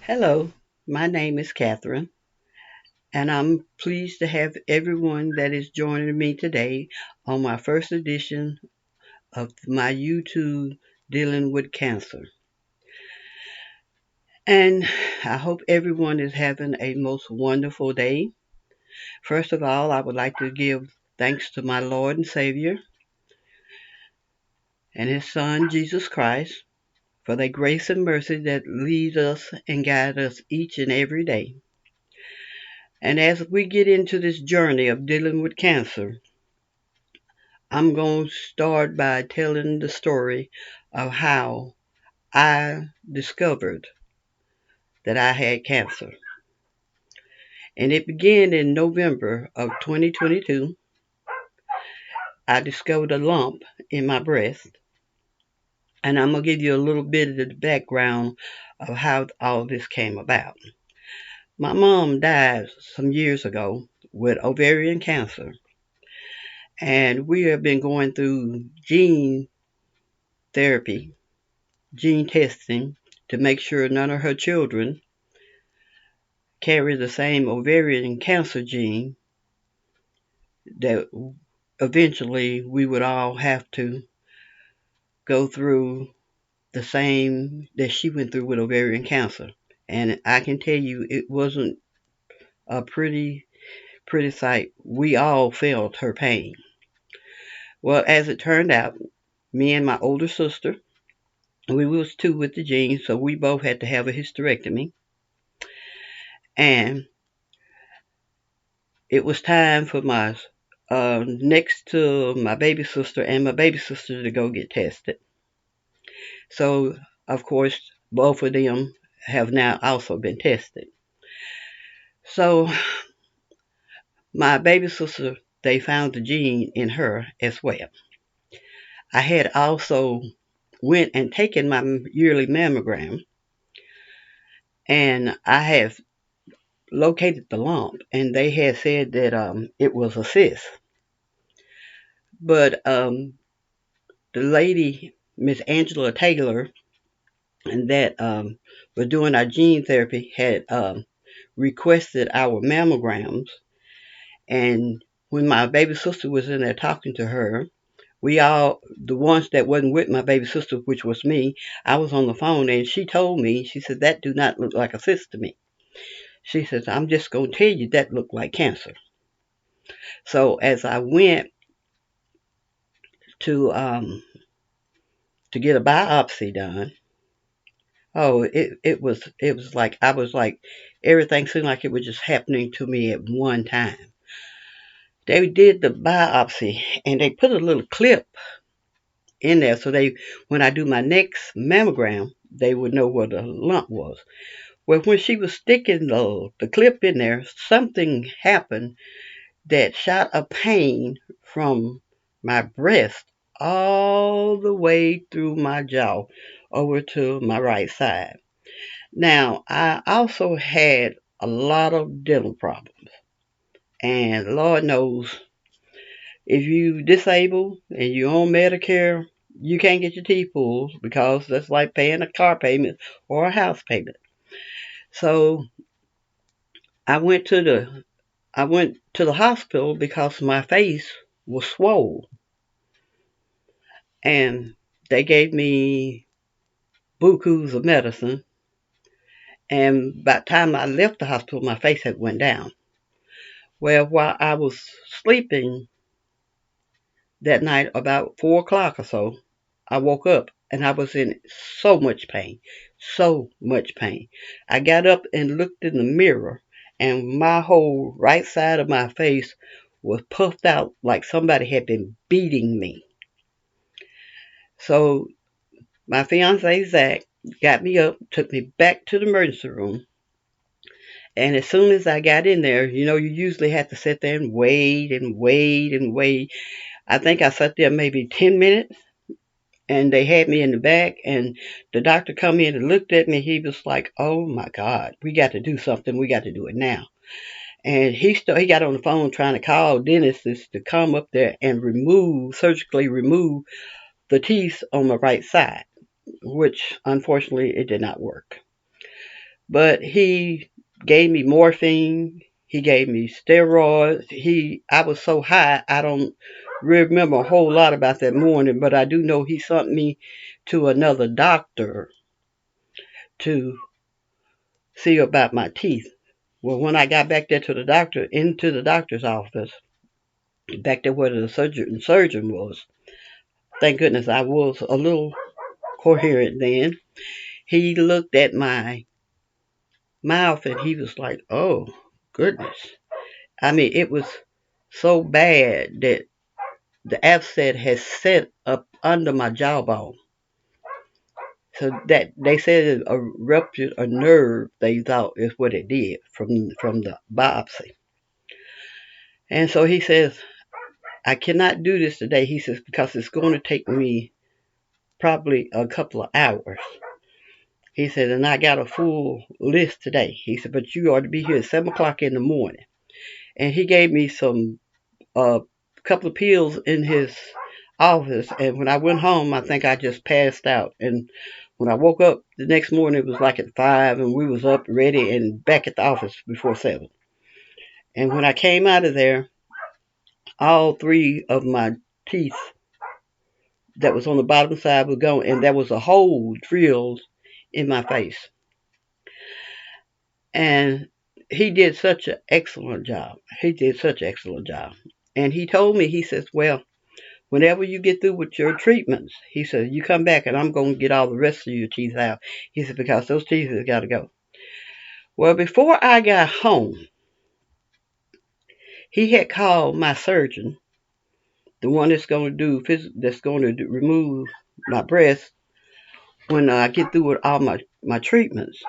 Hello, my name is Catherine, and I'm pleased to have everyone that is joining me today on my first edition of my YouTube Dealing with Cancer. And I hope everyone is having a most wonderful day. First of all, I would like to give thanks to my Lord and Savior and His Son, Jesus Christ, for their grace and mercy that leads us and guide us each and every day. And as we get into this journey of dealing with cancer, I'm going to start by telling the story of how I discovered that I had cancer. And it began in November of 2022. I discovered a lump in my breast. And I'm going to give you a little bit of the background of how all this came about. My mom died some years ago with ovarian cancer. And we have been going through gene therapy, gene testing, to make sure none of her children carry the same ovarian cancer gene that eventually we would all have to go through the same that she went through with ovarian cancer. And I can tell you it wasn't a pretty sight. We all felt her pain. Well, as it turned out, me and my older sister, we was two with the genes, so we both had to have a hysterectomy. And it was time for my next to my baby sister and my baby sister to go get tested. So, of course, both of them have now also been tested. So, my baby sister, they found the gene in her as well. I had also went and taken my yearly mammogram, and I have located the lump, and they had said that it was a cyst. But the lady, Miss Angela Taylor, and that was doing our gene therapy, had requested our mammograms. And when my baby sister was in there talking to her, we all, the ones that wasn't with my baby sister, which was me, I was on the phone, and she told me, she said, that do not look like a cyst to me. She says, I'm just going to tell you that looked like cancer. So as I went to um, to get a biopsy done, oh, it was like I was like everything seemed like it was just happening to me at one time. They did the biopsy and they put a little clip in there so they when I do my next mammogram they would know where the lump was. Well, when she was sticking the clip in there, something happened that shot a pain from my breast all the way through my jaw over to my right side. Now, I also had a lot of dental problems. And Lord knows, if you disabled and you're on Medicare, you can't get your teeth pulled because that's like paying a car payment or a house payment. So I went to the I went to the hospital because my face was swollen, and they gave me bukus of medicine. And by the time I left the hospital, my face had went down. Well, while I was sleeping that night, about 4 o'clock or so, I woke up and I was in so much pain, so much pain. I got up and looked in the mirror, and my whole right side of my face was puffed out like somebody had been beating me. So my fiance Zach got me up, took me back to the emergency room, and as soon as I got in there, you usually have to sit there and wait and wait and wait. I think I sat there maybe 10 minutes and they had me in the back and the doctor come in and looked at me. He was like, oh my God, we got to do something. We got to do it now. And he got on the phone trying to call dentists to come up there and surgically remove the teeth on my right side, which unfortunately it did not work. But he gave me morphine. He gave me steroids. I was so high, I don't remember a whole lot about that morning, but I do know he sent me to another doctor to see about my teeth. Well, when I got back there to the doctor, into the doctor's office, back there where the surgeon was, thank goodness I was a little coherent then. He looked at my mouth and he was like, "Oh, goodness." I mean, it was so bad that the abscess has set up under my jawbone. So that they said a ruptured a nerve, they thought is what it did from the biopsy. And so he says, I cannot do this today. He says, because it's going to take me probably a couple of hours. He said, and I got a full list today. He said, but you ought to be here at 7 o'clock in the morning. And he gave me some couple of pills in his office. And when I went home, I think I just passed out. And when I woke up the next morning, it was like at 5, and we was up ready and back at the office before 7. And when I came out of there, all 3 of my teeth that was on the bottom side was gone, and there was a hole drilled in my face. And he did such an excellent job. He did such an excellent job. And he told me, he says, well, whenever you get through with your treatments, he says, you come back and I'm going to get all the rest of your teeth out. He said, because those teeth have got to go. Well, before I got home, he had called my surgeon, the one that's going to remove my breast when I get through with all my treatments,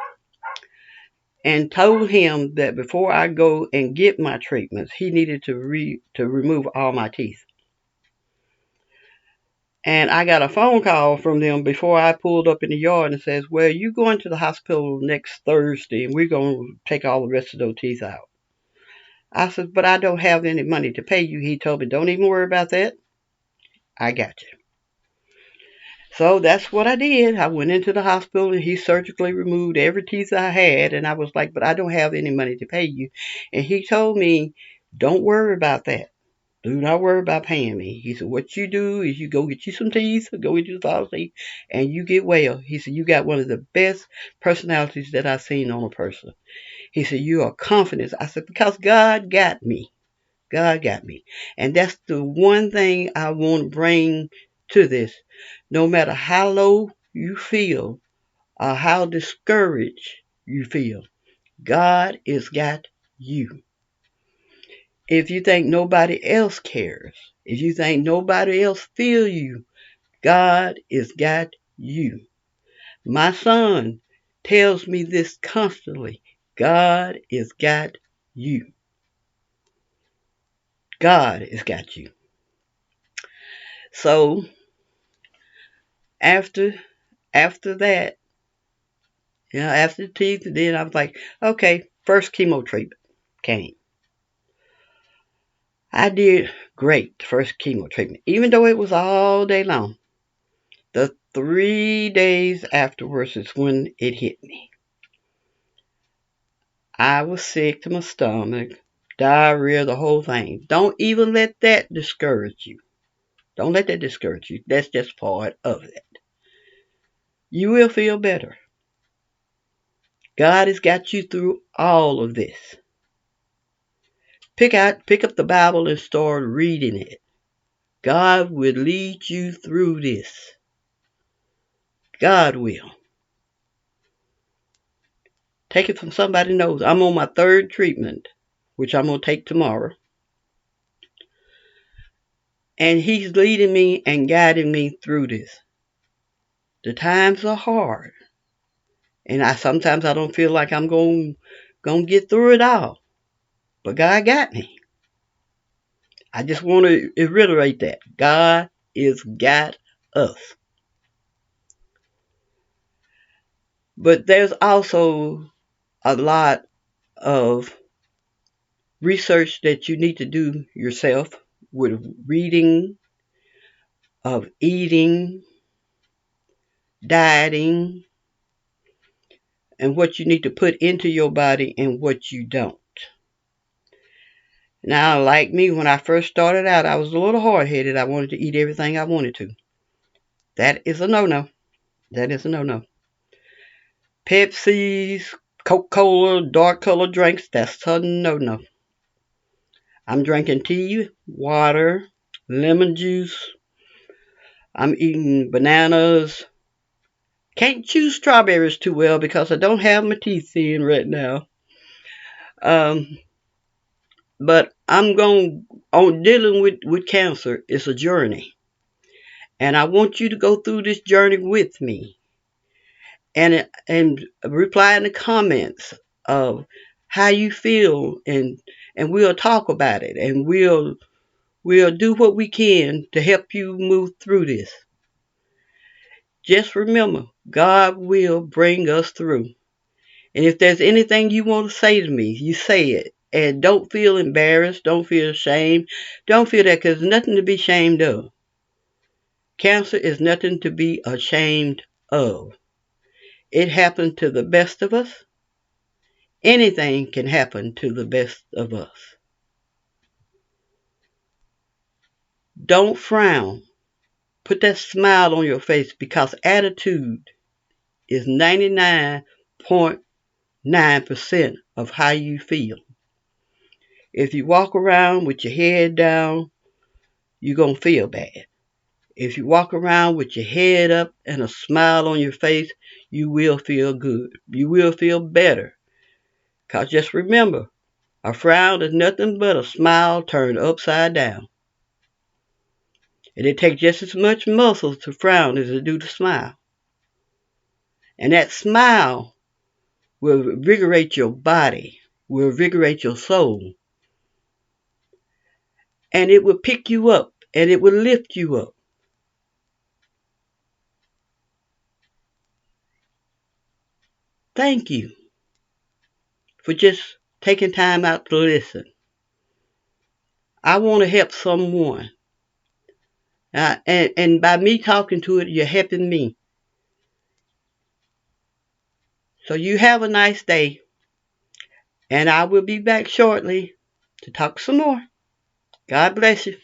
and told him that before I go and get my treatments, he needed to remove all my teeth. And I got a phone call from them before I pulled up in the yard and says, well, you going to the hospital next Thursday and we're going to take all the rest of those teeth out. I said, but I don't have any money to pay you. He told me, don't even worry about that. I got you. So that's what I did. I went into the hospital and he surgically removed every teeth I had. And I was like, but I don't have any money to pay you. And he told me, don't worry about that. Do not worry about paying me. He said, what you do is you go get you some teeth, go into the pharmacy, and you get well. He said, you got one of the best personalities that I've seen on a person. He said, you are confident. I said, because God got me. God got me. And that's the one thing I want to bring to this. No matter how low you feel or how discouraged you feel, God has got you. If you think nobody else cares, if you think nobody else feel you, God has got you. My son tells me this constantly. God has got you. God has got you. So after that, after the teeth, then I was like, okay, first chemo treatment came. I did great the first chemo treatment, even though it was all day long. The 3 days afterwards is when it hit me. I was sick to my stomach, diarrhea, the whole thing. Don't even let that discourage you. Don't let that discourage you. That's just part of it. You will feel better. God has got you through all of this. Pick up the Bible and start reading it. God will lead you through this. God will. Take it from somebody who knows. I'm on my 3rd treatment, which I'm going to take tomorrow. And he's leading me and guiding me through this. The times are hard. And sometimes I don't feel like I'm going to get through it all. But God got me. I just want to reiterate that. God has got us. But there's also a lot of research that you need to do yourself with reading, of eating, dieting, and what you need to put into your body and what you don't. Now, like me, when I first started out, I was a little hard-headed. I wanted to eat everything I wanted to. That is a no-no. That is a no-no. Pepsis, Coca-Cola, dark colored drinks, that's a no-no. I'm drinking tea, water, lemon juice. I'm eating bananas. Can't chew strawberries too well because I don't have my teeth in right now. Um, but I'm going on dealing with cancer. It's a journey. And I want you to go through this journey with me. And reply in the comments of how you feel, and we'll talk about it, and we'll do what we can to help you move through this. Just remember, God will bring us through. And if there's anything you want to say to me, you say it. And don't feel embarrassed. Don't feel ashamed. Don't feel that, because there's nothing to be ashamed of. Cancer is nothing to be ashamed of. It happened to the best of us. Anything can happen to the best of us. Don't frown. Put that smile on your face, because attitude is 99.9% of how you feel. If you walk around with your head down, you're going to feel bad. If you walk around with your head up and a smile on your face, you will feel good. You will feel better. Because just remember, a frown is nothing but a smile turned upside down. And it takes just as much muscle to frown as it do to smile. And that smile will invigorate your body, will invigorate your soul. And it will pick you up, and it will lift you up. Thank you for just taking time out to listen. I want to help someone. And by me talking to it, you're helping me. So you have a nice day. And I will be back shortly to talk some more. God bless you.